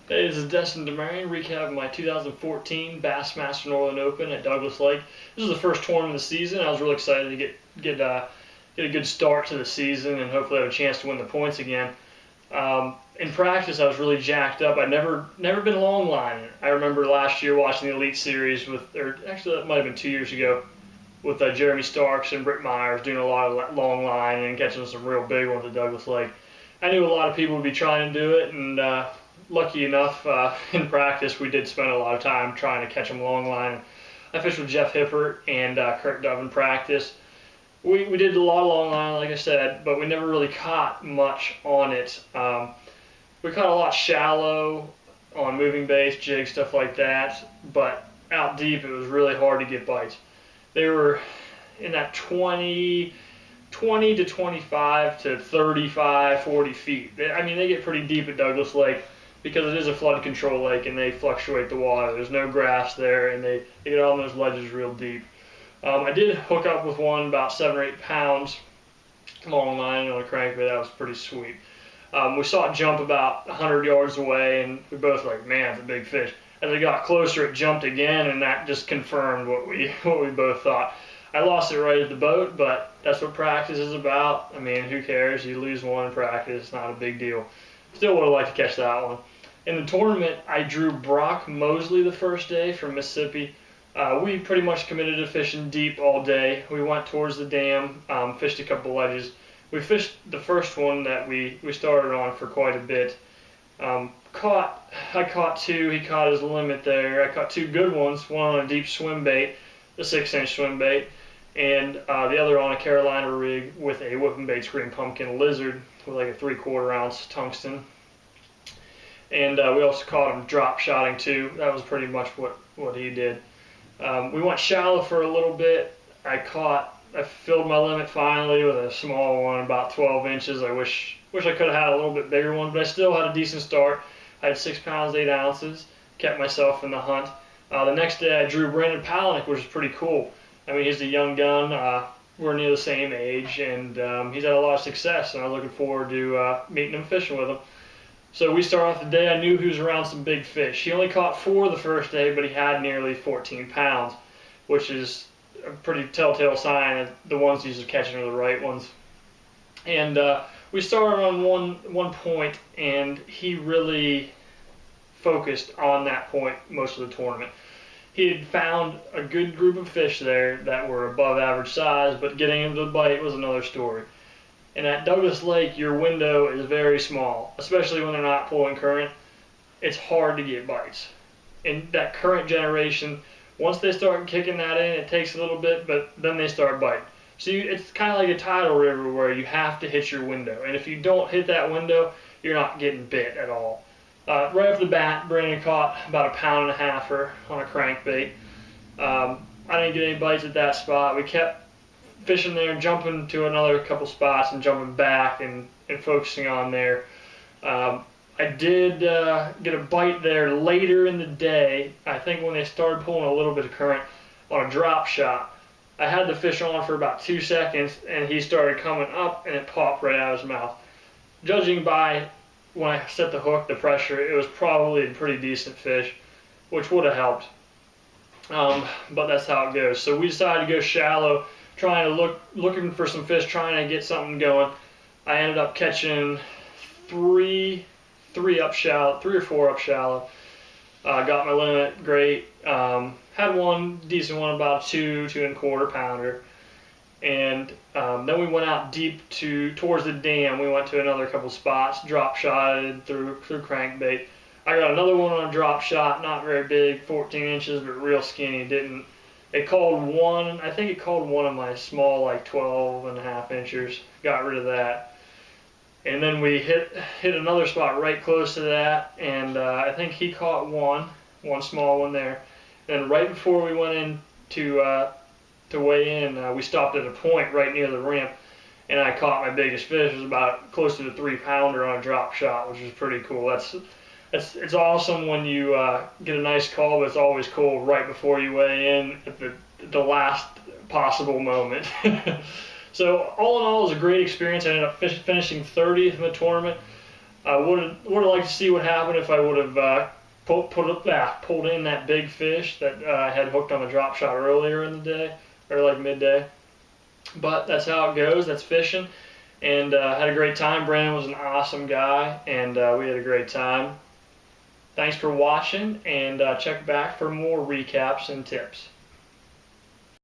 Hey, this is Destin DeMarion, recap of my 2014 Bassmaster Northern Open at Douglas Lake. This was the first tournament of the season. I was really excited to get a good start to the season and hopefully have a chance to win the points again. In practice, I was really jacked up. I'd never been long lining. I remember last year watching the Elite Series or actually that might have been 2 years ago, with Jeremy Starks and Britt Myers doing a lot of long line and catching some real big ones at Douglas Lake. I knew a lot of people would be trying to do it, and lucky enough, in practice, we did spend a lot of time trying to catch them long line. I fished with Jeff Hippert and Kurt Dove in practice. We did a lot of long line, like I said, but we never really caught much on it. We caught a lot shallow on moving baits, jigs, stuff like that, but out deep it was really hard to get bites. They were in that 20 to 25 to 35, 40 feet. I mean, they get pretty deep at Douglas Lake because it is a flood control lake and they fluctuate the water. There's no grass there, and they get on those ledges real deep. I did hook up with one about 7 or 8 pounds long line on a crankbait. That was pretty sweet. We saw it jump about 100 yards away, and we both were like, man, it's a big fish. As it got closer, it jumped again, and that just confirmed what we both thought. I lost it right at the boat, but that's what practice is about. I mean, who cares? You lose one in practice, it's not a big deal. Still would have liked to catch that one. In the tournament, I drew Brock Mosley the first day from Mississippi. We pretty much committed to fishing deep all day. We went towards the dam, fished a couple ledges. We fished the first one that we started on for quite a bit. I caught two. He caught his limit there. I caught two good ones, one on a deep swim bait, the 6-inch swim bait, and the other on a Carolina rig with a whipping bait screen pumpkin lizard with like a 3/4 ounce tungsten. And we also caught him drop shotting too. That was pretty much what he did. We went shallow for a little bit. I filled my limit finally with a small one, about 12 inches. I wish I could have had a little bit bigger one, but I still had a decent start. I had 6 pounds, 8 ounces, kept myself in the hunt. The next day I drew Brandon Palaniuk, which is pretty cool. I mean, he's a young gun. We're near the same age, and he's had a lot of success, and I'm looking forward to meeting him, fishing with him. So we start off the day. I knew he was around some big fish. He only caught 4 the first day, but he had nearly 14 pounds, which is a pretty telltale sign that the ones he's catching are the right ones. And we started on one point, and he really focused on that point most of the tournament. He had found a good group of fish there that were above average size, but getting into the bite was another story. And at Douglas Lake, your window is very small, especially when they're not pulling current. It's hard to get bites. In that current generation, once they start kicking that in, it takes a little bit, but then they start biting. So it's kind of like a tidal river where you have to hit your window. And if you don't hit that window, you're not getting bit at all. Right off the bat, Brandon caught about 1.5 pounds on a crankbait. I didn't get any bites at that spot. We kept fishing there and jumping to another couple spots and jumping back and focusing on there. I did get a bite there later in the day, I think when they started pulling a little bit of current, on a drop shot. I had the fish on for about 2 seconds, and he started coming up, and it popped right out of his mouth. Judging by when I set the hook, the pressure, it was probably a pretty decent fish, which would have helped. But that's how it goes. So we decided to go shallow, looking for some fish, trying to get something going. I ended up catching three or four up shallow. Got my limit, great. Had one decent one, about a 2.25 pounder. And then we went out deep towards the dam. We went to another couple spots, drop shotted through crankbait. I got another one on a drop shot, not very big, 14 inches, but real skinny. I think it called one of my small, like 12.5 inchers. Got rid of that. And then we hit another spot right close to that, and I think he caught one small one there. And right before we went in to weigh in, we stopped at a point right near the ramp, and I caught my biggest fish. It was about close to the 3-pounder on a drop shot, which is pretty cool. It's awesome when you get a nice call, but it's always cool right before you weigh in at the last possible moment. So all in all, it was a great experience. I ended up finishing 30th in the tournament. I would have liked to see what happened if I would have pulled in that big fish that I had hooked on a drop shot earlier in the day, or like midday. But that's how it goes. That's fishing. And had a great time. Brandon was an awesome guy, and we had a great time. Thanks for watching, and check back for more recaps and tips.